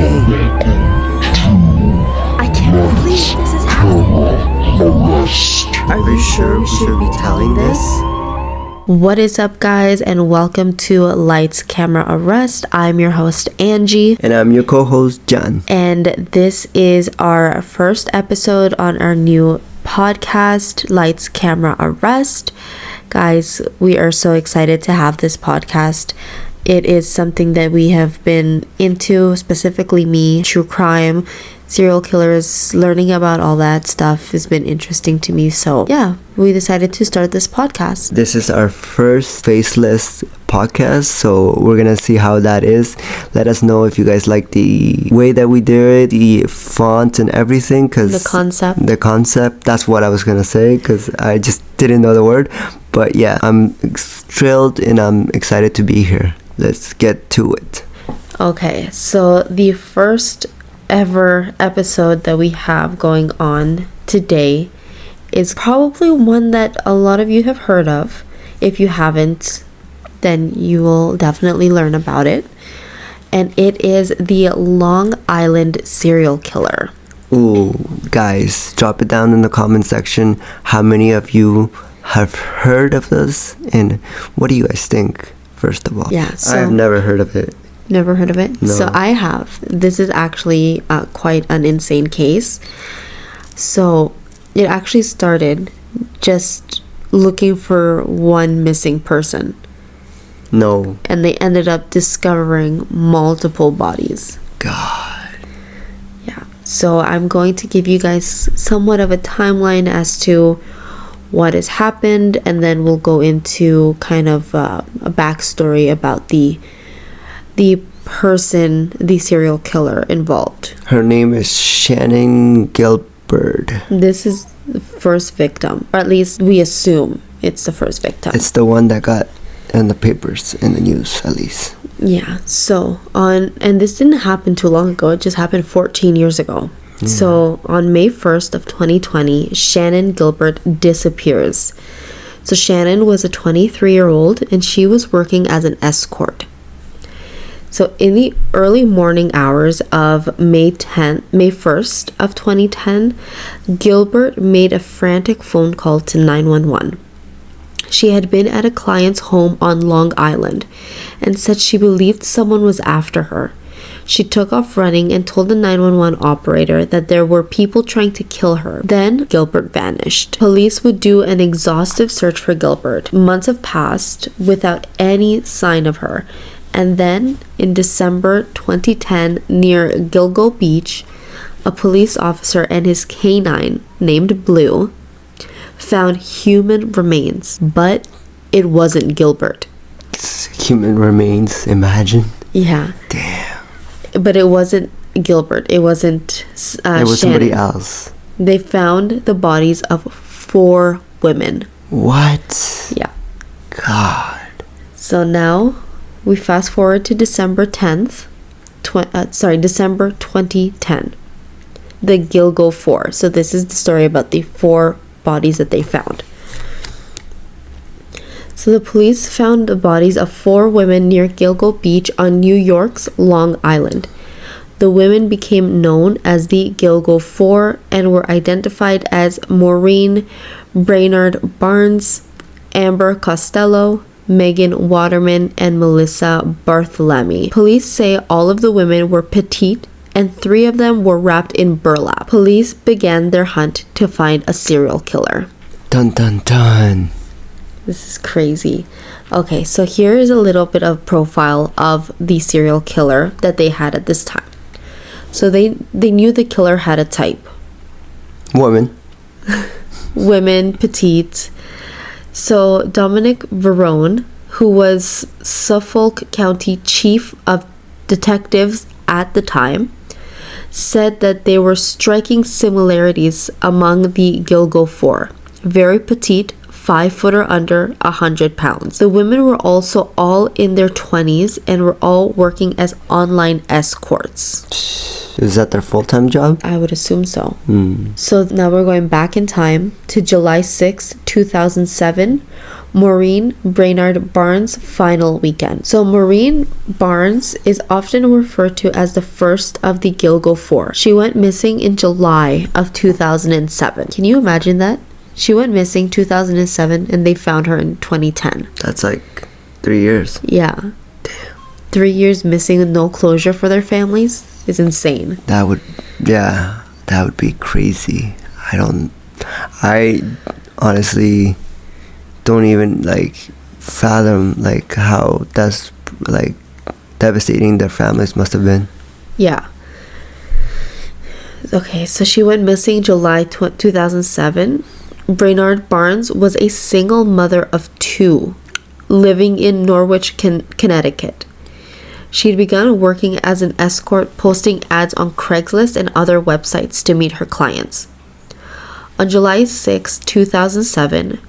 I can't believe this is happening. Are you sure we should be telling this? What is up, guys, and welcome to Lights, Camera, Arrest. I'm your host, Angie. And I'm your co-host, John. And this is our first episode on our new podcast, Lights, Camera, Arrest. Guys, we are so excited to have this podcast. It is something that we have been into, specifically me, true crime, serial killers, learning about all that stuff has been interesting to me. So yeah, we decided to start this podcast. This is our first faceless podcast, so we're gonna see how that is. Let us know if you guys like the way that we did it, the font and everything, because the concept, that's what I was gonna say, because I just didn't know the word. But yeah, I'm thrilled and I'm excited to be here. Let's get to it. Okay, so the first ever episode that we have going on today is probably one that a lot of you have heard of. If you haven't, then you will definitely learn about it. And it is the Long Island serial killer. Ooh, guys, drop it down in the comment section. How many of you have heard of this? And what do you guys think, first of all? Yeah, so I've never heard of it. Never heard of it? No. So I have. This is actually quite an insane case. So it actually started just looking for one missing person. No. And they ended up discovering multiple bodies. God. Yeah. So I'm going to give you guys somewhat of a timeline as to what has happened, and then we'll go into kind of a backstory about the person, the serial killer involved. Her name is Shannon Gilbert. This is the first victim, or at least we assume it's the first victim. It's the one that got in the papers, in the news, at least. Yeah. So and this didn't happen too long ago. It just happened 14 years ago. Yeah. So on May 1st of 2020, Shannon Gilbert disappears. So Shannon was a 23-year-old and she was working as an escort. So in the early morning hours of May 1st of 2010, Gilbert made a frantic phone call to 911. She had been at a client's home on Long Island and said she believed someone was after her. She took off running and told the 911 operator that there were people trying to kill her. Then Gilbert vanished. Police would do an exhaustive search for Gilbert. Months have passed without any sign of her. And then, in December 2010, near Gilgo Beach, a police officer and his canine, named Blue, found human remains. But it wasn't Gilbert. Human remains, imagine. Yeah. Damn. But it wasn't Gilbert. It wasn't It was Shannon. somebody else. They found the bodies of 4 women. What? Yeah. God. So now we fast forward to December 2010. The Gilgo 4. So this is the story about the 4 bodies that they found. So the police found the bodies of 4 women near Gilgo Beach on New York's Long Island. The women became known as the Gilgo 4 and were identified as Maureen Brainerd Barnes, Amber Costello, Megan Waterman, and Melissa Barthelemy. Police say all of the women were petite and 3 of them were wrapped in burlap. Police began their hunt to find a serial killer. Dun dun dun. This is crazy. Okay, so here is a little bit of profile of the serial killer that they had at this time. So they knew the killer had a type. Woman. Women, petite. So Dominic Verone, who was Suffolk County Chief of Detectives at the time, said that there were striking similarities among the Gilgo 4. Very petite, 5 foot or under, 100 pounds. The women were also all in their 20s and were all working as online escorts. Is that their full-time job? I would assume so. So now we're going back in time to July 6, 2007, Maureen Brainard Barnes' final weekend. So Maureen Barnes is often referred to as the first of the Gilgo Four. She went missing in July of 2007. Can you imagine that? She went missing 2007 and they found her in 2010. That's like 3 years. Yeah. Damn. 3 years missing with no closure for their families is insane. That would be crazy. I honestly don't even like fathom like how that's like devastating their families must have been. Yeah. Okay, so she went missing July 2007. Brainard Barnes was a single mother of 2 living in Norwich, Connecticut. She'd begun working as an escort, posting ads on Craigslist and other websites to meet her clients. On July 6, 2007,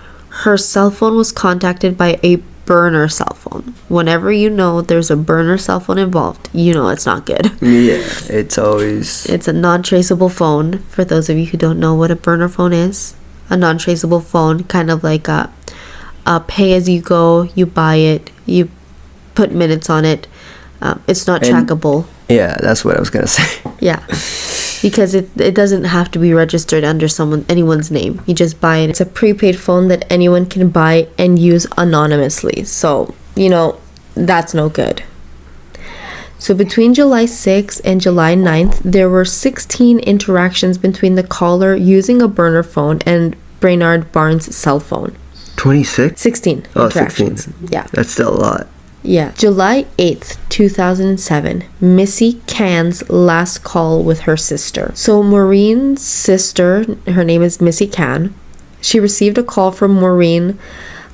her cell phone was contacted by a burner cell phone. Whenever you know there's a burner cell phone involved, you know it's not good. Yeah, it's a non-traceable phone. For those of you who don't know what a burner phone is, a non-traceable phone, kind of like a pay-as-you-go. You buy it, you put minutes on it. It's not trackable. Yeah, that's what I was gonna say. Yeah, because it doesn't have to be registered under anyone's name. You just buy it. It's a prepaid phone that anyone can buy and use anonymously. So, that's no good. So between July 6th and July 9th, there were 16 interactions between the caller using a burner phone and Brainard Barnes' cell phone. 26? 16 interactions. 16. Yeah. That's still a lot. Yeah. July 8th, 2007, Missy Can's last call with her sister. So Maureen's sister, her name is Missy Can, she received a call from Maureen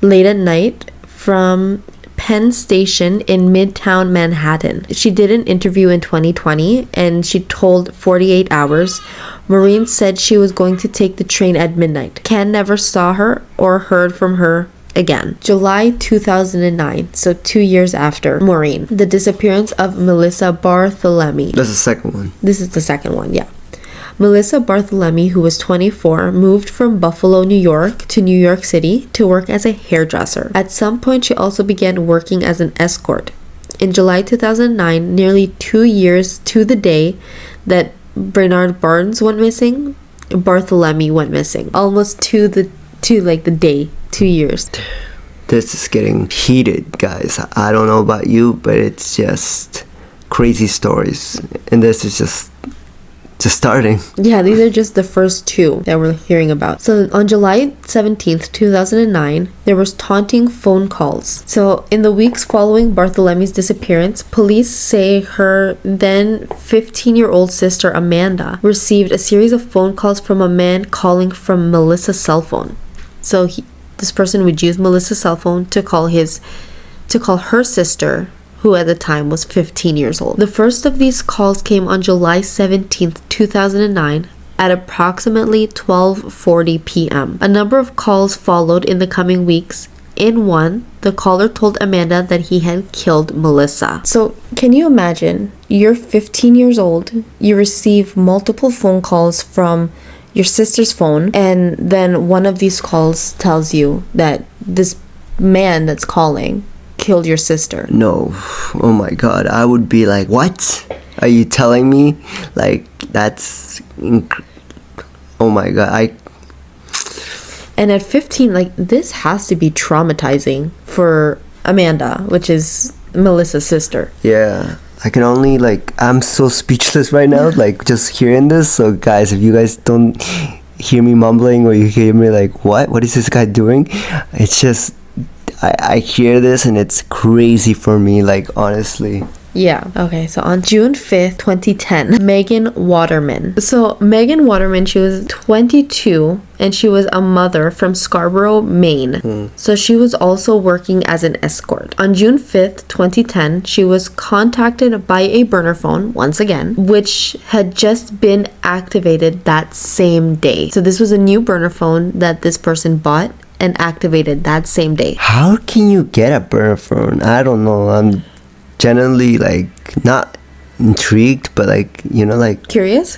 late at night from Penn Station in Midtown Manhattan. She did an interview in 2020 and she told 48 Hours. Maureen said she was going to take the train at midnight. Can never saw her or heard from her again. July 2009, so 2 years after Maureen, the disappearance of Melissa Barthelemy. That's the second one. This is the second one, yeah. Melissa Barthelemy, who was 24, moved from Buffalo, New York to New York City to work as a hairdresser. At some point, she also began working as an escort. In July 2009, nearly 2 years to the day that Brainard Barnes went missing, Barthelemy went missing. Almost to the day, 2 years. This is getting heated, guys. I don't know about you, but it's just crazy stories. And this is just starting. Yeah, these are just the first 2 that we're hearing about. So on July 17th, 2009, there was taunting phone calls. So in the weeks following Barthelemy's disappearance, police say her then 15-year-old sister Amanda received a series of phone calls from a man calling from Melissa's cell phone. So this person would use Melissa's cell phone to call her sister, who at the time was 15 years old. The first of these calls came on July 17th, 2009 at approximately 12:40 p.m. A number of calls followed in the coming weeks. In one, the caller told Amanda that he had killed Melissa. So, can you imagine? You're 15 years old, you receive multiple phone calls from your sister's phone, and then one of these calls tells you that this man that's calling killed your sister. No. Oh my god. I would be like, what? Are you telling me? Like, that's... Oh my god. And at 15, like, this has to be traumatizing for Amanda, which is Melissa's sister. Yeah. I can only, like, I'm so speechless right now, like, just hearing this. So, guys, if you guys don't hear me mumbling or you hear me like, what is this guy doing? It's just... I hear this and it's crazy for me, like, honestly. Yeah. Okay, so on June 5th, 2010, Megan Waterman. So Megan Waterman, she was 22 and she was a mother from Scarborough, Maine. So she was also working as an escort. On June 5th, 2010, she was contacted by a burner phone, once again, which had just been activated that same day. So this was a new burner phone that this person bought and activated that same day. How can you get a burner phone? I don't know. I'm genuinely like not intrigued, but like, you know, like curious.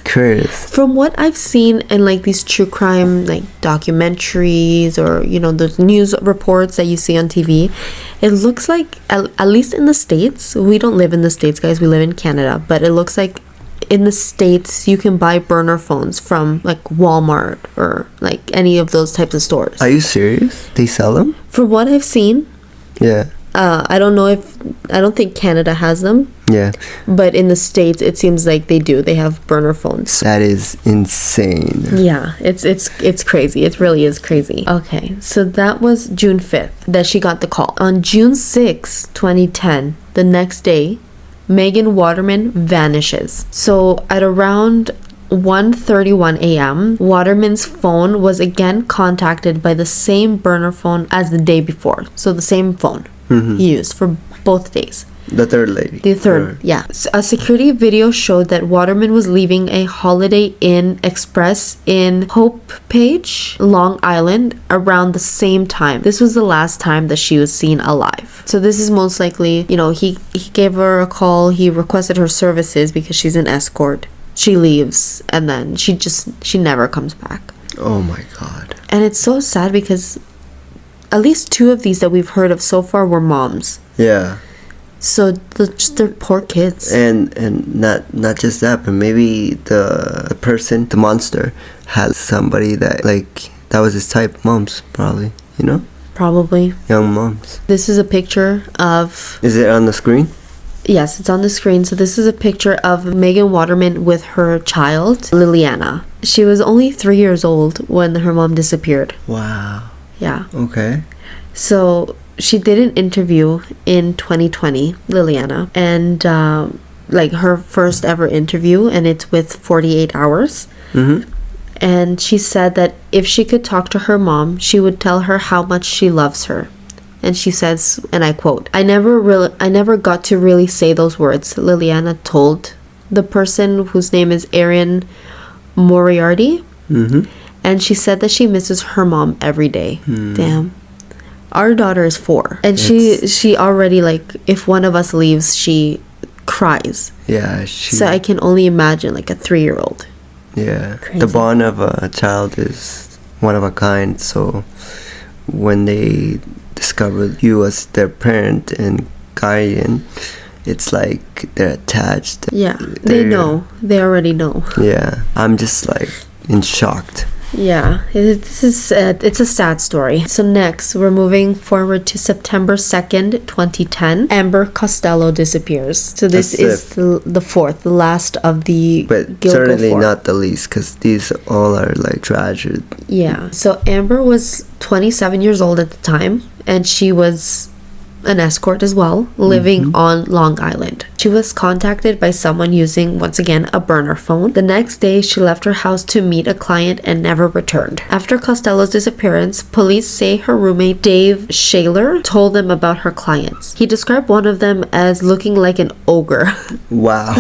From what I've seen in like these true crime like documentaries, or you know, those news reports that you see on TV, it looks like at least in the States, we don't live in the States, guys, we live in Canada, but it looks like in the States you can buy burner phones from like Walmart or like any of those types of stores. Are you serious? They sell them? From what I've seen, yeah. I don't think Canada has them. Yeah. But in the States, it seems like they do. They have burner phones. That is insane. Yeah, it's crazy. It really is crazy. Okay, so that was June 5th that she got the call. On June 6th, 2010, the next day, Megan Waterman vanishes. So at around 1:31 a.m., Waterman's phone was again contacted by the same burner phone as the day before. So the same phone he used for both days. The third lady. The third, yeah. A security video showed that Waterman was leaving a Holiday Inn Express in Hope Page, Long Island, around the same time. This was the last time that she was seen alive. So this is most likely, you know, he gave her a call, he requested her services because she's an escort. She leaves, and then she never comes back. Oh my God. And it's so sad because at least 2 of these that we've heard of so far were moms. Yeah. So they're poor kids. And not just that, but maybe the person, the monster, has somebody that like that was his type. Moms, probably, you know. Probably. Young moms. This is a picture of. Is it on the screen? Yes, it's on the screen. So this is a picture of Megan Waterman with her child, Liliana. She was only 3 years old when her mom disappeared. Wow. Yeah. Okay. So she did an interview in 2020, Liliana, and like her first ever interview, and it's with 48 Hours. And she said that if she could talk to her mom, she would tell her how much she loves her. And she says, and I quote, I never got to really say those words, Liliana told the person whose name is Erin Moriarty. And she said that she misses her mom every day. Damn. Our daughter is 4, and she already, like, if one of us leaves, she cries. Yeah. So I can only imagine like a 3-year-old. Yeah. Crazy. The bond of a child is one of a kind. So when they discover you as their parent and guardian, it's like they're attached. Yeah. They know. They already know. Yeah. I'm just like in shocked. Yeah, it's a sad story. So next, we're moving forward to September 2nd, 2010. Amber Costello disappears. So this is the fourth, the last of the But certainly not the least, because these all are like tragic. Yeah, so Amber was 27 years old at the time, and she was an escort as well, living on Long Island. She was contacted by someone using, once again, a burner phone. The next day, she left her house to meet a client and never returned. After Costello's disappearance, police say her roommate Dave Shaler told them about her clients. He described one of them as looking like an ogre. Wow.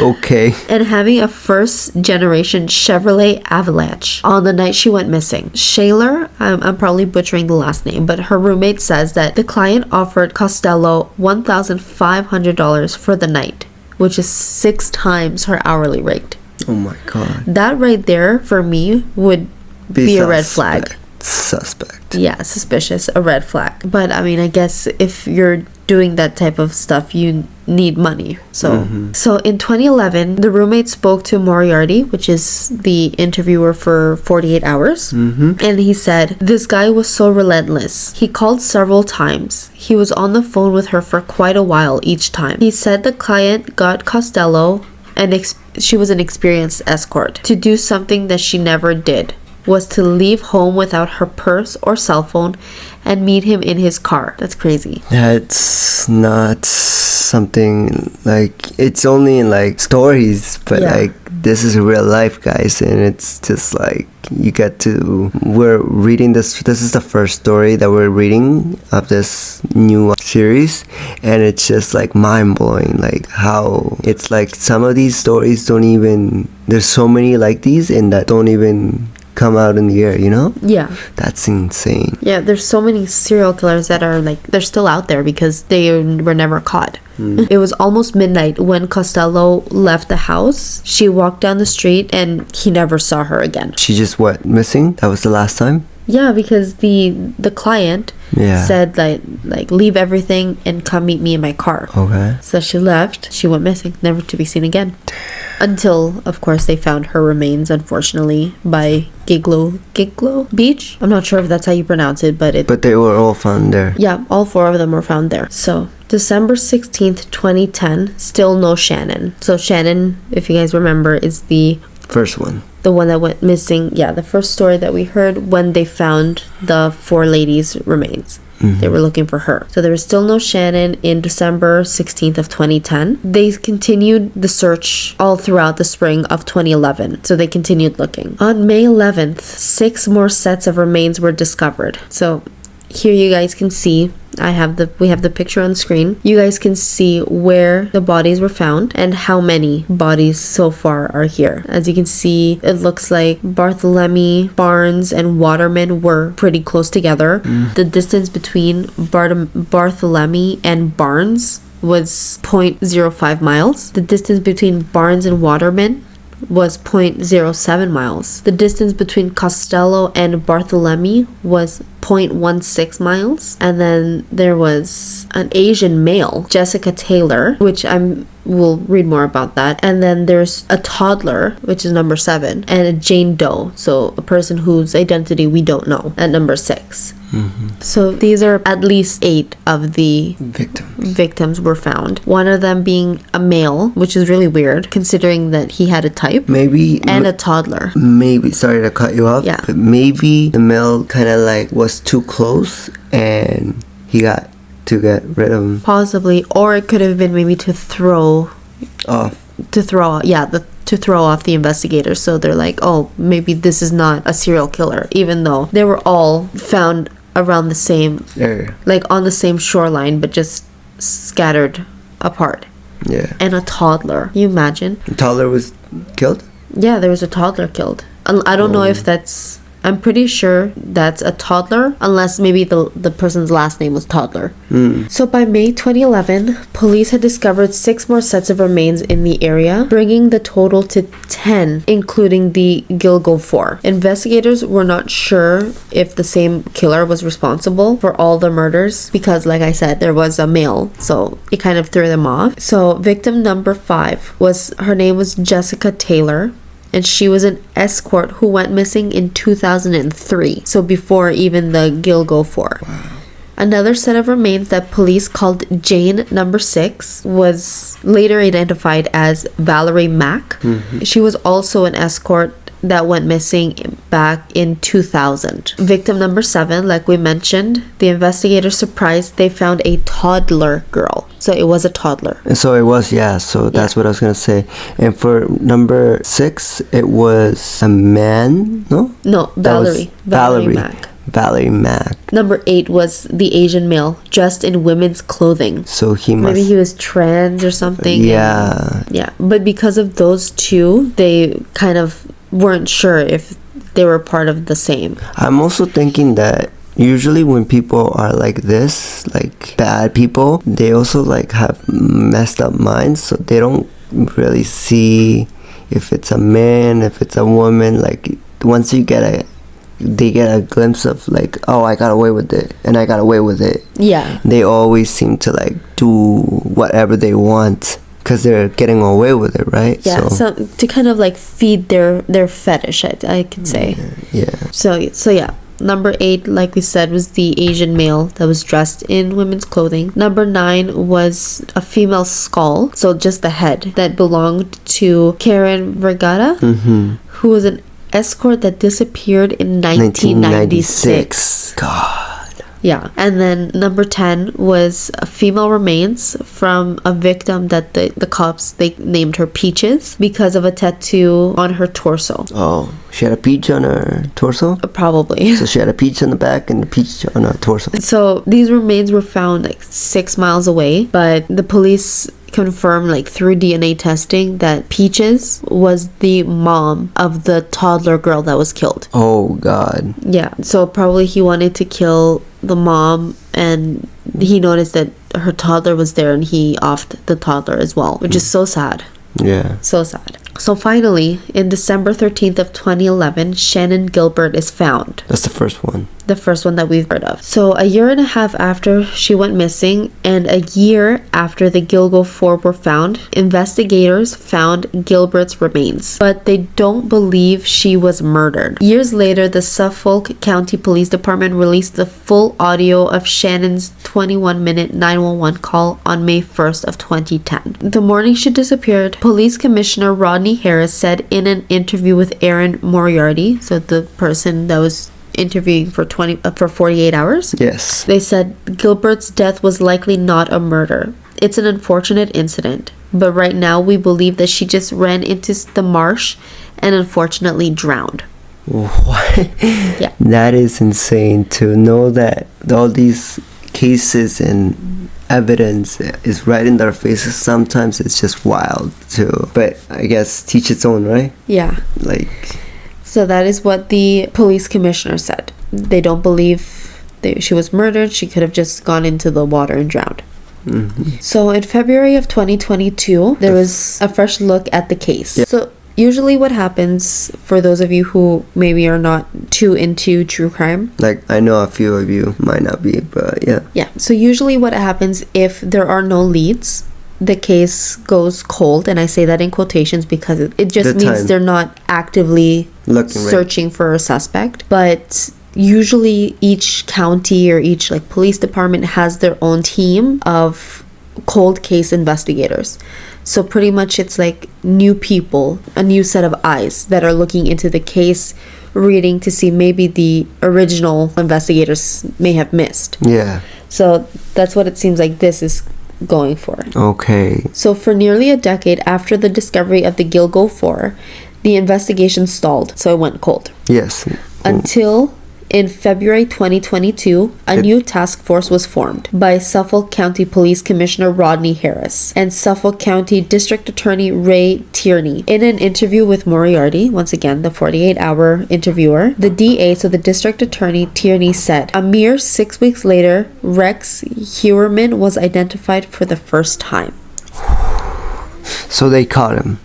Okay. And having a first-generation Chevrolet Avalanche on the night she went missing. Shaler, I'm probably butchering the last name, but her roommate says that the client offered Costello $1,500 for the night, which is 6 times her hourly rate. Oh my God. That right there, for me, would be a red flag. Suspect. Yeah, suspicious, a red flag. But I mean, I guess if you're doing that type of stuff, you need money. So in 2011, the roommate spoke to Moriarty, which is the interviewer for 48 Hours, and he said, this guy was so relentless. He called several times. He was on the phone with her for quite a while each time. He said the client got Costello, and she was an experienced escort, to do something that she never did, was to leave home without her purse or cell phone and meet him in his car. That's crazy. That's not something like, it's only in like stories, but like this is real life, guys, and it's just like we're reading this is the first story that we're reading of this new series, and it's just like mind-blowing, like how it's like some of these stories don't even, there's so many like these and that don't even come out in the air, you know? Yeah. That's insane. Yeah, there's so many serial killers that are like, they're still out there because they were never caught. It was almost midnight when Costello left the house. She walked down the street and he never saw her again. She just missing? That was the last time? Yeah, because the client said like leave everything and come meet me in my car. Okay. So she left. She went missing, never to be seen again. Until, of course, they found her remains, unfortunately, by Giglo Beach. I'm not sure if that's how you pronounce it, but they were all found there. Yeah, all 4 of them were found there. So December 16th, 2010, still no Shannon. So Shannon, if you guys remember, is the first one. The one that went missing. Yeah, the first story that we heard when they found the 4 ladies' remains. They were looking for her. So there was still no Shannon in December 16th of 2010. They continued the search all throughout the spring of 2011. So they continued looking. On May 11th, 6 more sets of remains were discovered. So here you guys can see, we have the picture on the screen. You guys can see where the bodies were found and how many bodies so far are here. As you can see, it looks like Bartholomew, Barnes, and Waterman were pretty close together. The distance between Bartholomew and Barnes was 0.05 miles. The distance between Barnes and Waterman was 0.07 miles. The distance between Costello and Bartholomew was 0.16 miles. And then there was an Asian male, Jessica Taylor, which we'll read more about that. And then there's a toddler, which is number 7, and a Jane Doe, so a person whose identity we don't know, at number 6. So these are at least 8 of the victims were found. One of them being a male, which is really weird considering that he had a type. And a toddler. Maybe, sorry to cut you off. Yeah. But maybe the male kind of like was too close and he got to get rid of him. Possibly, or it could have been maybe to throw off the investigators. So they're like, oh, maybe this is not a serial killer, even though they were all found around the same area, like on the same shoreline, but just scattered apart. Yeah. And a toddler. Can you imagine? The toddler was killed? Yeah, there was a toddler killed. I don't know if that's... I'm pretty sure that's a toddler, unless maybe the person's last name was Toddler. So by May 2011, police had discovered 6 more sets of remains in the area, bringing the total to 10, including the Gilgo 4. Investigators were not sure if the same killer was responsible for all the murders, because like I said, there was a male, so it kind of threw them off. So victim number 5 her name was Jessica Taylor. And she was an escort who went missing in 2003. So before even the Gilgo 4. Wow. Another set of remains that police called Jane number 6 was later identified as Valerie Mack. She was also an escort that went missing back in 2000. Victim number 7, like we mentioned, the investigators surprised they found a toddler girl. So it was a toddler. And so it was, so that's what I was going to say. And for number 6, it was a man, no? No, Valerie Mack. Valerie Mack. Number 8 was the Asian male dressed in women's clothing. So maybe he was trans or something. Yeah. But because of those 2, they kind of weren't sure if they were part of the same. I'm also thinking that usually when people are like this, like bad people, they also like have messed up minds, so they don't really see if it's a man, if it's a woman. Like once they get a glimpse of like, oh, I got away with it and I got away with it. Yeah. They always seem to like do whatever they want because they're getting away with it, right? Yeah, so to kind of like feed their fetish, I could say. Yeah. So yeah. Number 8, like we said, was the Asian male that was dressed in women's clothing. Number 9 was a female skull, so just the head, that belonged to Karen Vergara, who was an escort that disappeared in 1996. God. Yeah. And then number 10 was female remains from a victim that the cops, they named her Peaches because of a tattoo on her torso. Oh, she had a peach on her torso? Probably. So she had a peach on the back and a peach on her torso. So these remains were found like 6 miles away, but the police confirmed, like, through DNA testing that Peaches was the mom of the toddler girl that was killed. Oh, God. Yeah, so probably he wanted to kill the mom, and he noticed that her toddler was there, and he offed the toddler as well, which is so sad. Yeah. So sad. So finally, in December 13th of 2011, Shannon Gilbert is found. That's the first one. The first one that we've heard of. So a year and a half after she went missing, and a year after the Gilgo 4 were found, investigators found Gilbert's remains, but they don't believe she was murdered. Years later, the Suffolk County Police Department released the full audio of Shannon's 21-minute 911 call on May 1st of 2010. The morning she disappeared, Police Commissioner Rodney Harris said in an interview with Erin Moriarty, so the person that was interviewing for 48 hours. Yes. They said Gilbert's death was likely not a murder. It's an unfortunate incident, but right now we believe that she just ran into the marsh and unfortunately drowned. What? Yeah. That is insane to know that all these cases and evidence is right in their faces. Sometimes it's just wild too. But I guess teach its own, right? Yeah. Like... So that is what the police commissioner said. They don't believe she was murdered. She could have just gone into the water and drowned. Mm-hmm. So in February of 2022, there was a fresh look at the case. Yeah. So usually what happens, for those of you who maybe are not too into true crime. Like, I know a few of you might not be, but yeah. Yeah. So usually what happens if there are no leads, the case goes cold, and I say that in quotations because it just means they're not actively searching for a suspect. But usually each county or each like police department has their own team of cold case investigators. So pretty much it's like new people, a new set of eyes that are looking into the case, reading to see maybe the original investigators may have missed. Yeah. So that's what it seems like this is going for. Okay. So for nearly a decade after the discovery of the Gilgo 4, the investigation stalled, so it went cold. Yes. Until in February 2022, a new task force was formed by Suffolk County Police Commissioner Rodney Harris and Suffolk County District Attorney Ray Tierney. In an interview with Moriarty, once again the 48-hour interviewer, the DA, so the District Attorney Tierney, said, a mere 6 weeks later, Rex Heuermann was identified for the first time. So they caught him?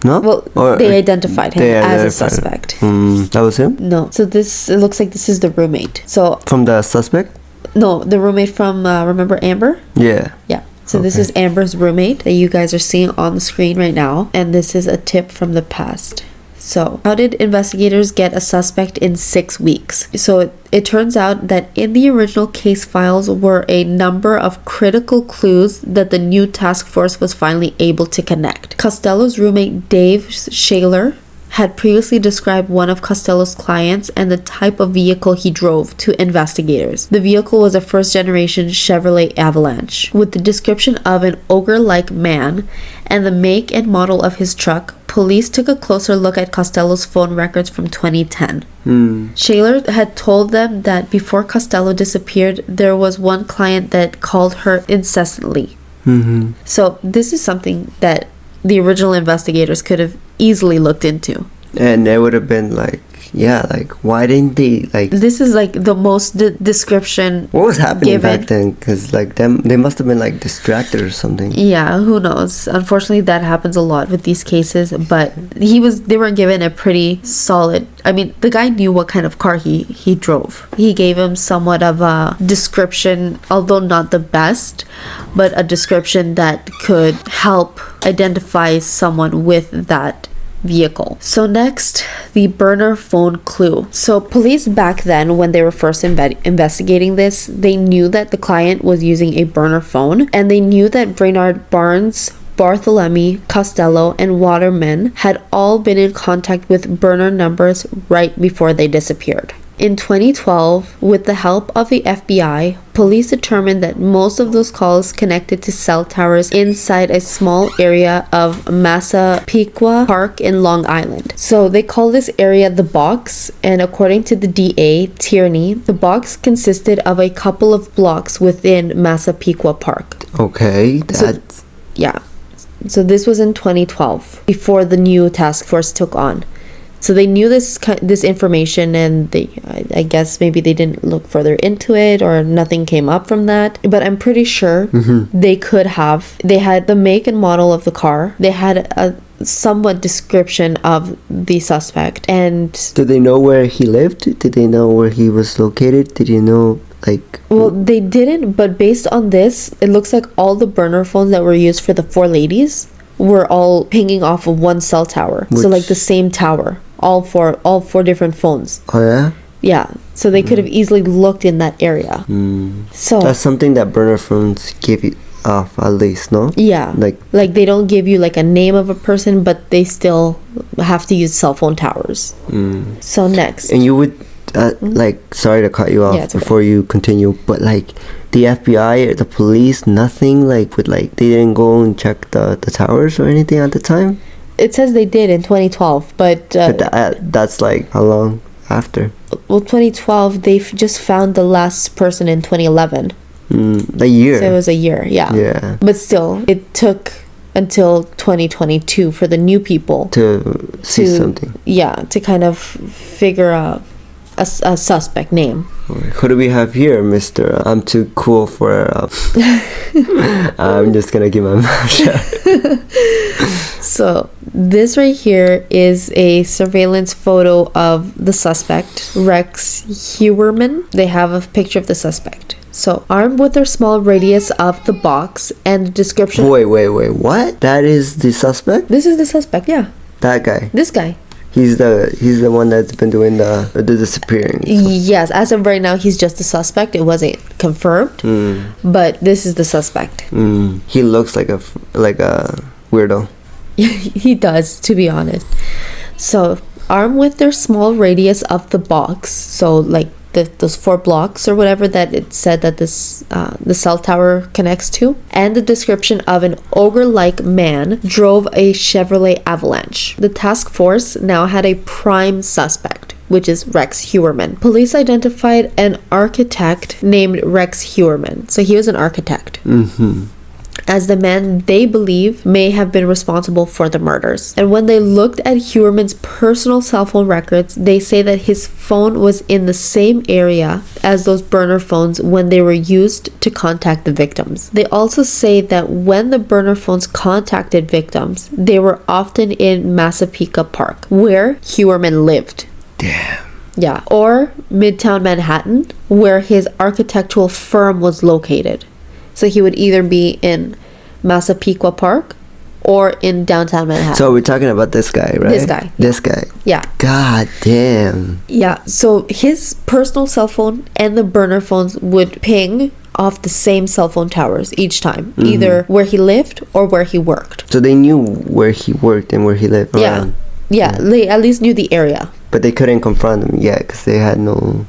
No? Well, they identified him as a suspect. That was him? No. So it looks like this is the roommate. So from the suspect? No, the roommate from, remember Amber? Yeah. Yeah. So this is Amber's roommate that you guys are seeing on the screen right now. And this is a tip from the past. So how did investigators get a suspect in 6 weeks? So it turns out that in the original case files were a number of critical clues that the new task force was finally able to connect. Costello's roommate Dave Shaler had previously described one of Costello's clients and the type of vehicle he drove to investigators. The vehicle was a first-generation Chevrolet Avalanche. With the description of an ogre-like man and the make and model of his truck, police took a closer look at Costello's phone records from 2010. Shaler had told them that before Costello disappeared, there was one client that called her incessantly. So this is something that the original investigators could have easily looked into. And it would have been like, yeah, like, why didn't they, like... This is, like, the most description What was happening given. back then? Because, like, they must have been, like, distracted or something. Yeah, who knows? Unfortunately, that happens a lot with these cases, but they were given a pretty solid... I mean, the guy knew what kind of car he drove. He gave him somewhat of a description, although not the best, but a description that could help identify someone with that vehicle. So next, the burner phone clue. So police back then, when they were first investigating this, they knew that the client was using a burner phone, and they knew that Brainard Barnes, Bartholomew, Costello, and Waterman had all been in contact with burner numbers right before they disappeared. In 2012, with the help of the FBI, police determined that most of those calls connected to cell towers inside a small area of Massapequa Park in Long Island. So they call this area the box, and according to the DA, Tierney, the box consisted of a couple of blocks within Massapequa Park. Okay, Yeah. So this was in 2012, before the new task force took on. So they knew this information, and I guess maybe they didn't look further into it, or nothing came up from that. But I'm pretty sure they had the make and model of the car. They had a somewhat description of the suspect. And did they know where he lived? Did they know where he was located? Did you know, like... Well, they didn't, but based on this, it looks like all the burner phones that were used for the 4 ladies were all pinging off of one cell tower. So like the same tower. All four different phones. Oh yeah? Yeah. So they could have easily looked in that area. So that's something that burner phones give you off, at least, no? Yeah. Like they don't give you like a name of a person, but they still have to use cell phone towers. So next. And you would like, sorry to cut you off before you continue, but like the FBI or the police, nothing like would like, they didn't go and check the towers or anything at the time? It says they did in 2012, but that's like how long after? Well, 2012, they just found the last person in 2011. A year. So it was a year, yeah. Yeah. But still, it took until 2022 for the new people to see something. Yeah, to kind of figure out a suspect name. Who do we have here, Mr. I'm too cool for... I'm just gonna give my mouth shut. So this right here is a surveillance photo of the suspect, Rex Heuermann. They have a picture of the suspect. So armed with their small radius of the box and the description... Wait, what? That is the suspect? This is the suspect, yeah. That guy? This guy. He's the one that's been doing the disappearing. So. Yes, as of right now, he's just a suspect. It wasn't confirmed, but this is the suspect. He looks like a weirdo. He does, to be honest. So, armed with their small radius of the box, so like those 4 blocks or whatever that it said that this the cell tower connects to, and the description of an ogre-like man, drove a Chevrolet Avalanche. The task force now had a prime suspect, which is Rex Heuermann. Police identified an architect named Rex Heuermann. So he was an architect. As the man they believe may have been responsible for the murders. And when they looked at Heuermann's personal cell phone records, they say that his phone was in the same area as those burner phones when they were used to contact the victims. They also say that when the burner phones contacted victims, they were often in Massapequa Park, where Heuermann lived. Damn. Yeah, or Midtown Manhattan, where his architectural firm was located. So he would either be in Massapequa Park or in downtown Manhattan. So we're talking about this guy, right? This guy. This guy. Yeah. God damn. Yeah. So his personal cell phone and the burner phones would ping off the same cell phone towers each time, either where he lived or where he worked. So they knew where he worked and where he lived around. Yeah. They at least knew the area. But they couldn't confront him yet because they had no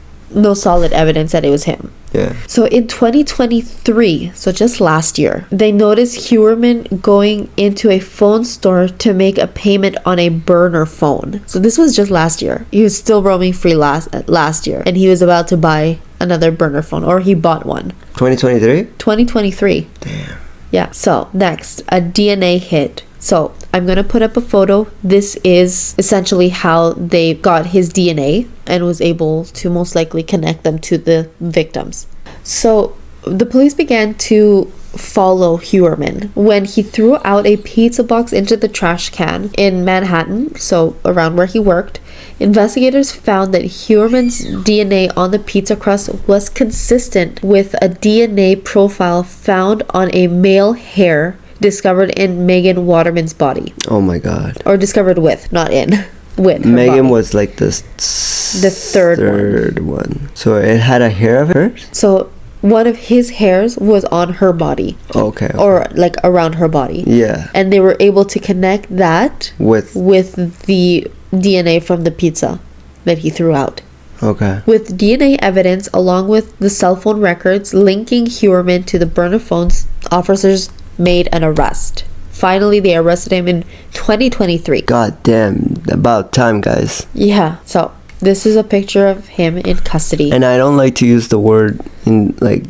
solid evidence that it was him. Yeah. So in 2023, so just last year, they noticed Heuermann going into a phone store to make a payment on a burner phone. So this was just last year. He was still roaming free last year, and he was about to buy another burner phone, or he bought one. 2023? 2023. Damn. Yeah. So next, a DNA hit. So I'm going to put up a photo. This is essentially how they got his DNA and was able to most likely connect them to the victims. So the police began to follow Heuermann when he threw out a pizza box into the trash can in Manhattan, so around where he worked. Investigators found that Heuermann's DNA on the pizza crust was consistent with a DNA profile found on a male hair discovered in Megan Waterman's body. Oh my god. Or discovered with, not in. With her Megan body. was like the third one. So it had a hair of hers? So one of his hairs was on her body. Okay. Or like around her body. Yeah. And they were able to connect that with the DNA from the pizza that he threw out. Okay. With DNA evidence along with the cell phone records linking Heuermann to the burner phones, officers made an arrest. Finally, they arrested him in 2023. God damn, about time, guys. Yeah, so this is a picture of him in custody. And I don't like to use the word in like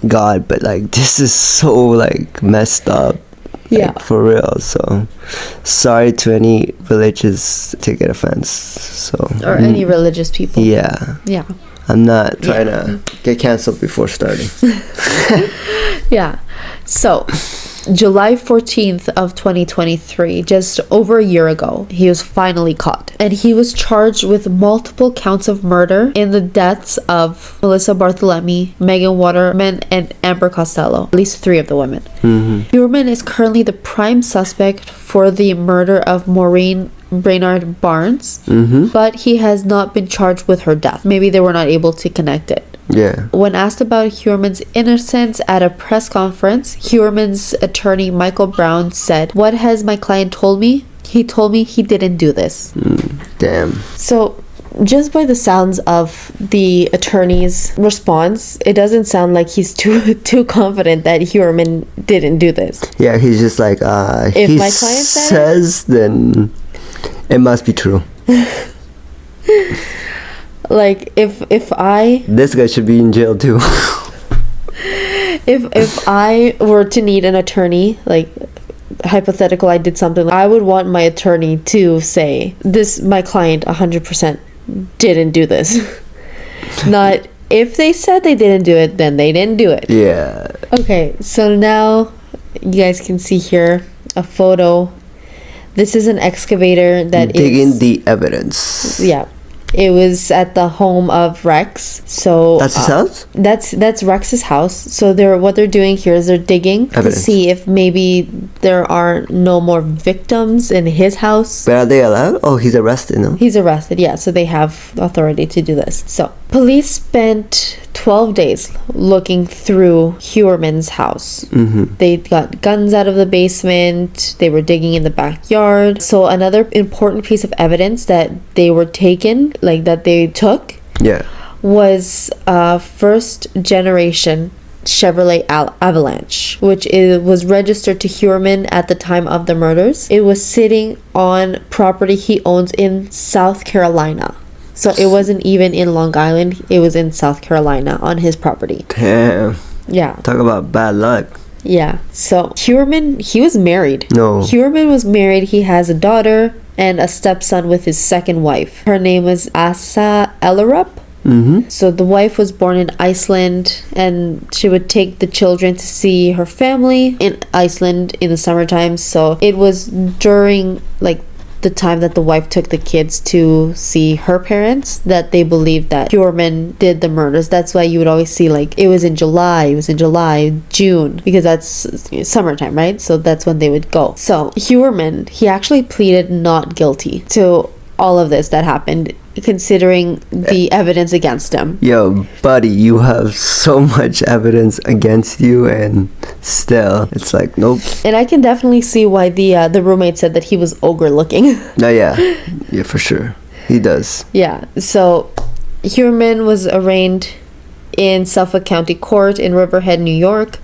God, but like this is so like messed up. Yeah. For real. So sorry to any religious take offense. So or any religious people. Yeah. Yeah. I'm not trying to get canceled before starting. Yeah. So July 14th of 2023, just over a year ago, he was finally caught. And he was charged with multiple counts of murder in the deaths of Melissa Barthelemy, Megan Waterman, and Amber Costello. At least 3 of the women. Huerman is currently the prime suspect for the murder of Maureen Brainard Barnes, but he has not been charged with her death. Maybe they were not able to connect it. Yeah. When asked about Huerman's innocence at a press conference, Huerman's attorney Michael Brown said, "What has my client told me? He told me he didn't do this." Damn. So just by the sounds of the attorney's response, it doesn't sound like he's too confident that Huerman didn't do this. Yeah, he's just like, if he my client says, then it must be true. Like if I this guy should be in jail too. if I were to need an attorney, like hypothetical, I did something, I would want my attorney to say this, my client 100% didn't do this. Not if they said they didn't do it, then they didn't do it. Yeah. Okay, so now you guys can see here a photo. This is an excavator that digging the evidence. Yeah. It was at the home of Rex. So that's his house? That's Rex's house. So what they're doing here is they're digging evidence to see if maybe there are no more victims in his house. But are they allowed? Oh, he's arrested, no? He's arrested, yeah. So they have authority to do this. So police spent 12 days looking through Huerman's house. They got guns out of the basement. They were digging in the backyard. So another important piece of evidence that they were taken, like that they took, was first generation Chevrolet Avalanche, which was registered to Huerman at the time of the murders. It was sitting on property he owns in South Carolina. So it wasn't even in Long Island. It was in South Carolina on his property. Damn. Yeah. Talk about bad luck. Yeah. So Huerman, he was married. No. Huerman was married. He has a daughter and a stepson with his second wife. Her name was Asa Ellerup. So the wife was born in Iceland, and she would take the children to see her family in Iceland in the summertime. So it was during like the time that the wife took the kids to see her parents that they believed that Huerman did the murders. That's why you would always see like it was in July, June, because that's summertime, right? So that's when they would go. So Huerman, he actually pleaded not guilty to all of this that happened, considering the evidence against him. Yo, buddy, you have so much evidence against you, and still, it's like, nope. And I can definitely see why the roommate said that he was ogre looking. No, yeah, for sure, he does. Yeah. So Huerman was arraigned in Suffolk County Court in Riverhead, New York.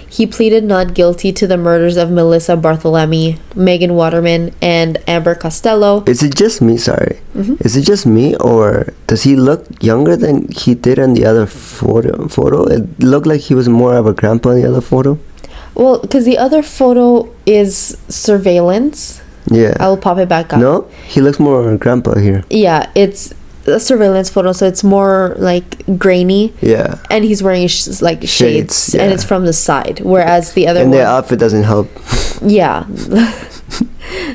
He pleaded not guilty to the murders of Melissa Barthelemy, Megan Waterman, and Amber Costello. Is it just me? Sorry. Is it just me, or does he look younger than he did in the other photo? It looked like he was more of a grandpa in the other photo. Well, because the other photo is surveillance. Yeah. I will pop it back up. No? He looks more grandpa here. Yeah, it's a surveillance photo, so it's more like grainy. Yeah. And he's wearing shades, yeah. And it's from the side, whereas the other and one, the outfit doesn't help. Yeah.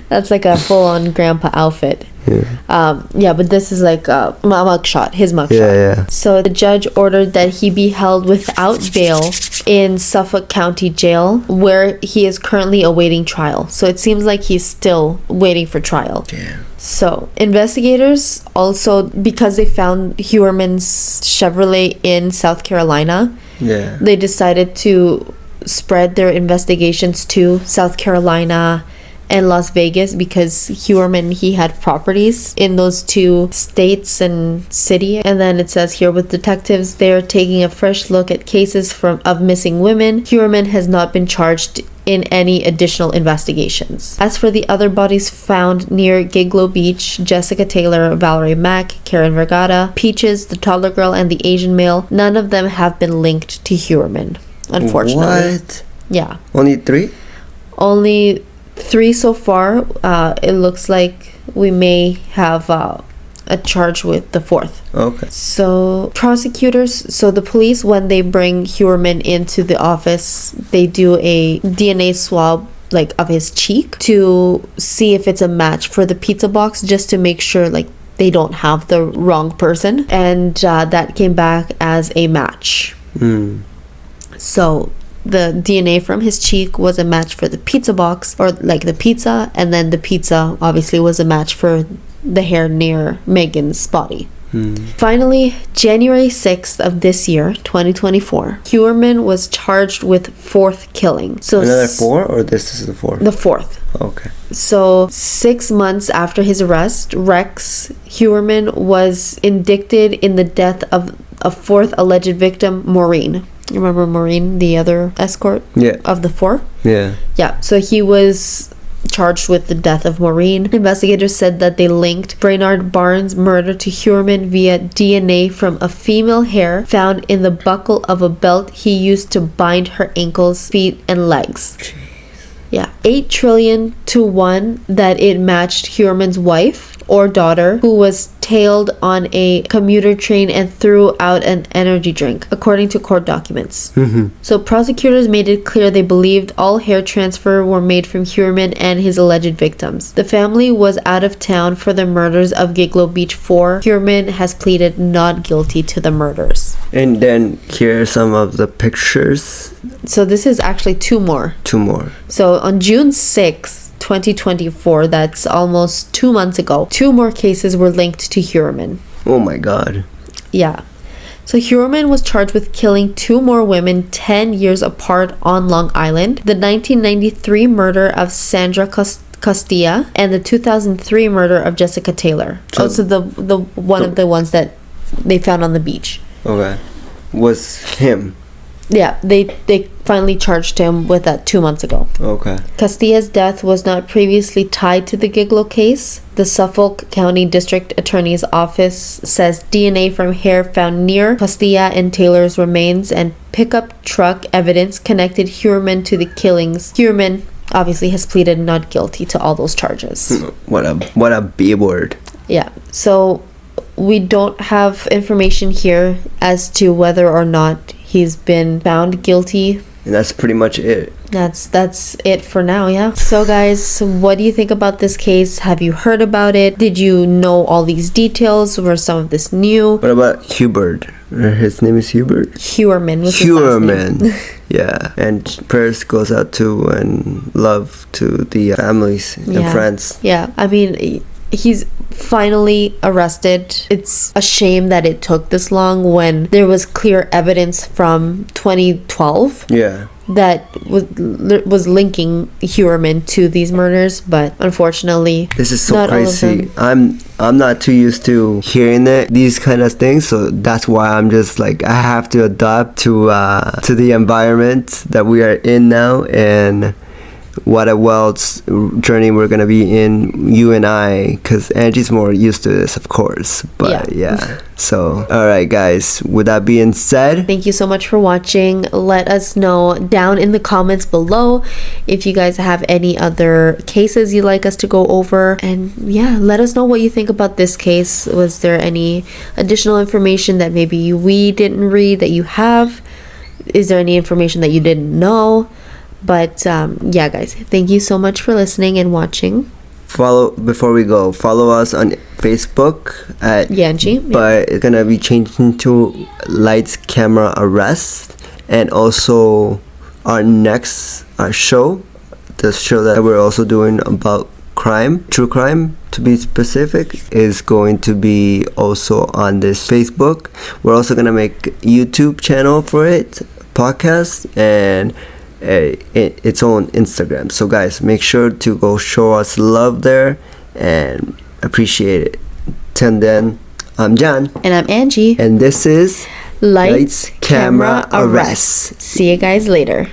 That's like a full-on grandpa outfit. Yeah. But this is like a mugshot, his mugshot. Yeah. So the judge ordered that he be held without bail in Suffolk County Jail, where he is currently awaiting trial. So it seems like he's still waiting for trial. Damn. So investigators also, because they found Huerman's Chevrolet in South Carolina, they decided to spread their investigations to South Carolina and Las Vegas, because Huerman, he had properties in those two states and city. And then it says here, with detectives, they're taking a fresh look at cases of missing women. Huerman has not been charged in any additional investigations. As for the other bodies found near Giglo Beach, Jessica Taylor, Valerie Mack, Karen Vergata, Peaches, the toddler girl, and the Asian male, none of them have been linked to Huerman, unfortunately. What? Yeah. Only 3? only 3 so far. It looks like we may have a charge with the 4th. Okay. So the police, when they bring Huerman into the office, they do a DNA swab like of his cheek to see if it's a match for the pizza box, just to make sure like they don't have the wrong person, and that came back as a match. So the DNA from his cheek was a match for the pizza box, or like the pizza, and then the pizza obviously was a match for the hair near Megan's body. Finally, January 6th of this year, 2024, Huerman was charged with 4th killing. So another 4, or this is the 4th? The 4th. Okay. So 6 months after his arrest, Rex Huerman was indicted in the death of a 4th alleged victim, Maureen. You remember Maureen, the other escort? Yeah. Of the 4? Yeah. Yeah. So he was charged with the death of Maureen. Investigators said that they linked Brainard Barnes' murder to Huerman via DNA from a female hair found in the buckle of a belt he used to bind her ankles, feet, and legs. Jeez. Yeah. 8 trillion to 1 that it matched Huerman's wife or daughter, who was tailed on a commuter train and threw out an energy drink, according to court documents. So prosecutors made it clear they believed all hair transfer were made from Huerman and his alleged victims. The family was out of town for the murders of Gigolo Beach 4. Huerman has pleaded not guilty to the murders. And then here are some of the pictures. So this is actually 2 more. 2 more. So on June 6th, 2024, that's almost 2 months ago, 2 more cases were linked to Huerman. Oh my god. Yeah. So Huerman was charged with killing 2 more women 10 years apart on Long Island. The 1993 murder of Sandra Castilla and the 2003 murder of Jessica Taylor. So also the one of the ones that they found on the beach. Okay. Was him. Yeah, they finally charged him with that 2 months ago. Okay. Castilla's death was not previously tied to the Gigolo case. The Suffolk County District Attorney's Office says DNA from hair found near Castilla and Taylor's remains and pickup truck evidence connected Huerman to the killings. Huerman obviously has pleaded not guilty to all those charges. What a B word. Yeah. So we don't have information here as to whether or not he's been found guilty. And that's pretty much it. That's it for now, yeah. So guys, what do you think about this case? Have you heard about it? Did you know all these details? Were some of this new? What about Hubert? His name is Hubert? Huerman was his last name. Yeah. And prayers goes out to and love to the families and friends. Yeah. I mean, he's finally arrested. It's a shame that it took this long when there was clear evidence from 2012 that was linking Huerman to these murders, but unfortunately this is so not crazy. I'm not too used to hearing these kind of things, so that's why I'm just like I have to adapt to the environment that we are in now, and what a wild journey we're gonna be in, you and I, because Angie's more used to this, of course, but yeah. So all right guys, with that being said, thank you so much for watching. Let us know down in the comments below if you guys have any other cases you'd like us to go over, and yeah, let us know what you think about this case. Was there any additional information that maybe we didn't read that you have? Is there any information that you didn't know? But yeah guys, thank you so much for listening and watching. Before we go, follow us on Facebook at Yanji, but it's gonna be changing to Lights Camera Arrest, and also our next show, the show that we're also doing about crime, true crime to be specific, is going to be also on this Facebook. We're also gonna make a YouTube channel for it, podcast, and its own Instagram. So guys, make sure to go show us love there and appreciate it. Till then, I'm John. And I'm Angie. And this is Lights, Camera, Arrest. See you guys later.